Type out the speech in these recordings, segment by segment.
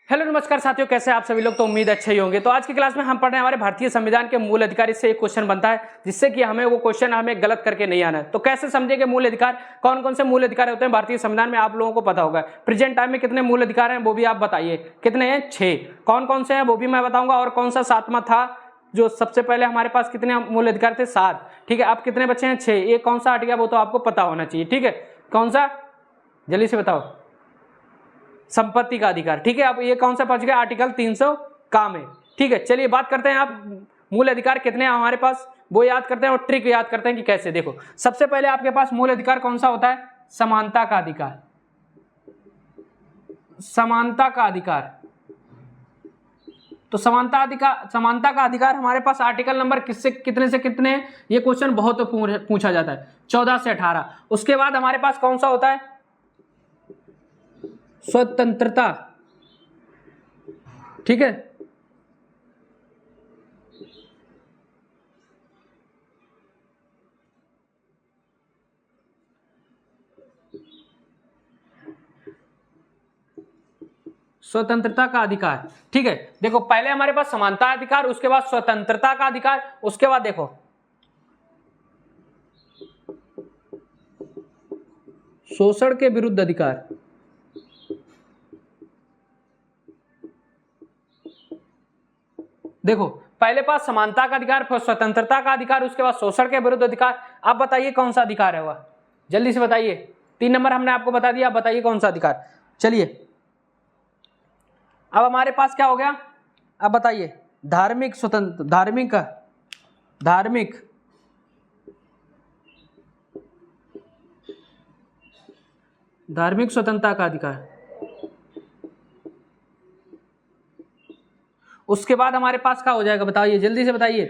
Hello नमस्कार साथियों, कैसे आप सभी लोग। तो उम्मीद अच्छे ही होंगे। तो आज की क्लास में हम पढ़ रहे हैं हमारे भारतीय संविधान के मूल अधिकार से एक क्वेश्चन बनता है, जिससे कि हमें वो क्वेश्चन गलत करके नहीं आना है। तो कैसे समझेंगे मूल अधिकार, कौन कौन से मूल अधिकार होते हैं भारतीय संविधान में, आप लोगों को पता होगा। प्रेजेंट टाइम में कितने मूल अधिकार हैं वो भी आप बताइए, कितने हैं? 6। कौन कौन से हैं वो भी मैं बताऊंगा, और कौन सा 7वां था जो सबसे पहले हमारे पास कितने मूल अधिकार थे? 7। ठीक है, अब कितने बचे हैं? 6। ये कौन सा हट गया वो तो आपको पता होना चाहिए। ठीक है, कौन सा, जल्दी से बताओ। संपत्ति का अधिकार। ठीक है, अब ये कौन सा पहुंच गया? आर्टिकल 300 काम है। ठीक है, चलिए बात करते हैं। आप मूल अधिकार कितने हैं हमारे पास वो याद करते हैं और ट्रिक याद करते हैं कि कैसे। देखो, सबसे पहले आपके पास मूल अधिकार कौन सा होता है? समानता का अधिकार। समानता का अधिकार। तो समानता का अधिकार हमारे पास आर्टिकल नंबर कितने से कितने हैं? ये क्वेश्चन बहुत पूछा जाता है, 14 से 18। उसके बाद हमारे पास कौन सा होता है? स्वतंत्रता। ठीक है, स्वतंत्रता का अधिकार। ठीक है, देखो पहले हमारे पास समानता अधिकार, उसके बाद स्वतंत्रता का अधिकार, उसके बाद देखो शोषण के विरुद्ध अधिकार। देखो पहले पास समानता का अधिकार, फिर स्वतंत्रता का अधिकार, उसके बाद शोषण के विरुद्ध अधिकार। आप बताइए कौन सा अधिकार है वह, जल्दी से बताइए। 3 नंबर हमने आपको बता दिया, आप बताइए कौन सा अधिकार। चलिए, अब हमारे पास क्या हो गया? अब बताइए। धार्मिक स्वतंत्र, धार्मिक स्वतंत्रता का अधिकार। उसके बाद हमारे पास क्या हो जाएगा बताइए, जल्दी से बताइए।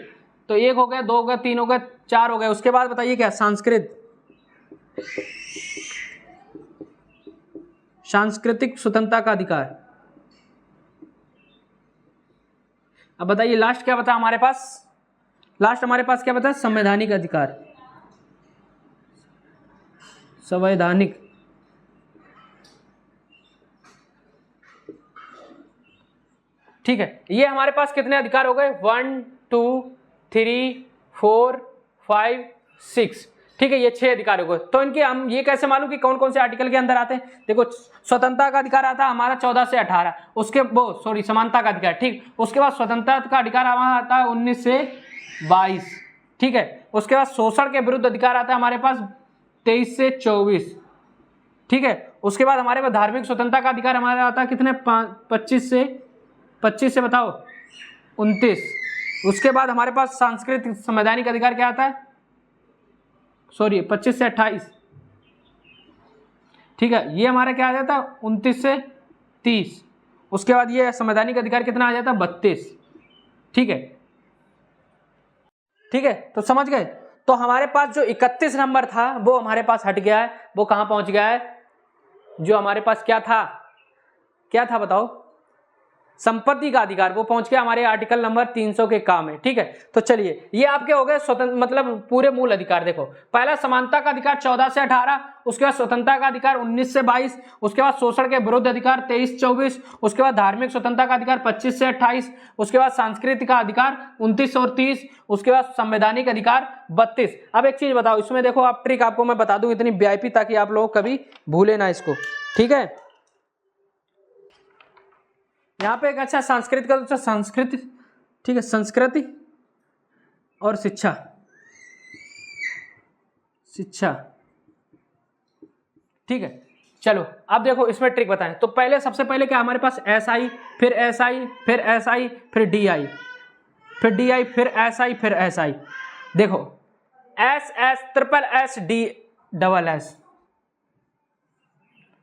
तो 1 हो गया, 2 हो गया, 3 हो गया, 4 हो गया। उसके बाद बताइए क्या? सांस्कृतिक स्वतंत्रता का अधिकार। अब बताइए लास्ट क्या बता हमारे पास? लास्ट हमारे पास क्या बता? संवैधानिक अधिकार। संवैधानिक। ठीक है, ये हमारे पास कितने अधिकार हो गए? 1 2 3 4 5 6। ठीक है, ये 6 अधिकार हो गए। तो इनके हम ये कैसे मालूम कि कौन कौन से आर्टिकल के अंदर आते हैं? देखो, स्वतंत्रता का अधिकार आता है हमारा 14 से 18, उसके वो सॉरी समानता का अधिकार। ठीक, उसके बाद स्वतंत्रता का अधिकार हमारा आता है 19 से 22। ठीक है, उसके बाद शोषण के विरुद्ध अधिकार आता है हमारे पास 23 से 24। ठीक है, उसके बाद हमारे पास धार्मिक स्वतंत्रता का अधिकार हमारा आता है कितने? 25 से बताओ 29। उसके बाद हमारे पास सांस्कृतिक संवैधानिक अधिकार क्या आता है? सॉरी 25 से 28। ठीक है, ये हमारा क्या आ जाता है? 29 से 30। उसके बाद ये संवैधानिक अधिकार कितना आ जाता है? 32। ठीक है, ठीक है, तो समझ गए। तो हमारे पास जो 31 नंबर था वो हमारे पास हट गया है। वो कहां पहुंच गया है? जो हमारे पास क्या था बताओ? संपत्ति का अधिकार, वो पहुंच गया हमारे आर्टिकल नंबर 300 के काम है। ठीक है, तो चलिए ये आपके हो गए स्वतंत्र मतलब पूरे मूल अधिकार। देखो, पहला समानता का अधिकार 14 से 18, उसके बाद स्वतंत्रता का अधिकार 19 से 22, उसके बाद शोषण के विरुद्ध अधिकार 23-24, उसके बाद धार्मिक स्वतंत्रता का अधिकार 25 से 28, उसके बाद सांस्कृतिक का अधिकार 29 और 30, उसके बाद संवैधानिक अधिकार 32। अब एक चीज बताओ, इसमें देखो आप ट्रिक आपको मैं बता दूं इतनी वीआईपी, ताकि आप लोग कभी भूले ना इसको। ठीक है, यहाँ पे एक अच्छा संस्कृत का तो संस्कृति। ठीक है, संस्कृति और शिक्षा। ठीक है, चलो अब देखो इसमें ट्रिक बताएं। तो पहले सबसे पहले क्या हमारे पास? SI, फिर SI, फिर SI, फिर DI, फिर DI, फिर SI, फिर SI। देखो SS triple S D double S,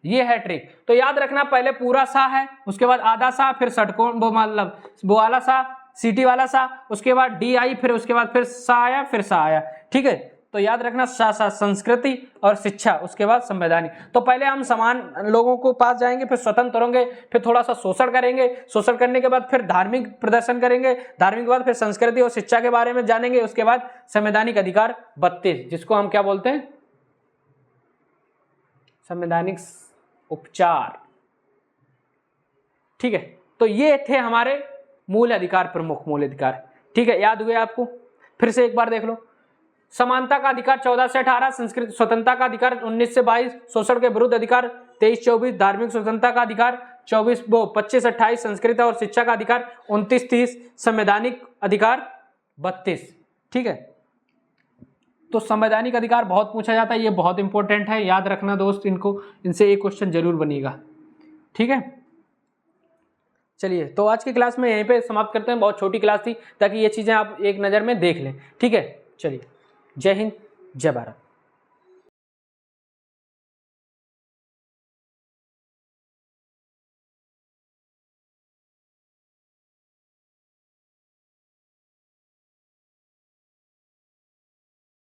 ये है ट्रिक। तो याद रखना, पहले पूरा सा है, उसके बाद आधा सा, फिर षटकोण वो मतलब वो वाला सा, सीटी वाला सा, उसके बाद DI, फिर उसके बाद फिर सा आया, फिर सा आया। ठीक है, तो याद रखना सा संस्कृति और शिक्षा, उसके बाद संवैधानिक। तो पहले हम समान लोगों को पास जाएंगे, फिर स्वतंत्र होंगे, फिर थोड़ा सा शोषण करेंगे, शोषण करने के बाद फिर धार्मिक प्रदर्शन करेंगे, धार्मिक के बाद फिर संस्कृति और शिक्षा के बारे में जानेंगे, उसके बाद संवैधानिक अधिकार 32, जिसको हम क्या बोलते हैं? संवैधानिक उपचार। ठीक है, तो ये थे हमारे मूल अधिकार, प्रमुख मूल अधिकार। ठीक है, याद हुए आपको? फिर से एक बार देख लो। समानता का अधिकार 14 से 18, संस्कृत स्वतंत्रता का अधिकार 19 से 22, शोषण के विरुद्ध अधिकार 23-24, धार्मिक स्वतंत्रता का अधिकार 25-28, संस्कृत और शिक्षा का अधिकार 29-30, संवैधानिक अधिकार 32। ठीक है, तो संवैधानिक अधिकार बहुत पूछा जाता है, ये बहुत इंपॉर्टेंट है, याद रखना दोस्त इनको, इनसे एक क्वेश्चन जरूर बनेगा। ठीक है, चलिए तो आज की क्लास में यहीं पे समाप्त करते हैं। बहुत छोटी क्लास थी ताकि ये चीजें आप एक नज़र में देख लें। ठीक है, चलिए, जय हिंद, जय भारत।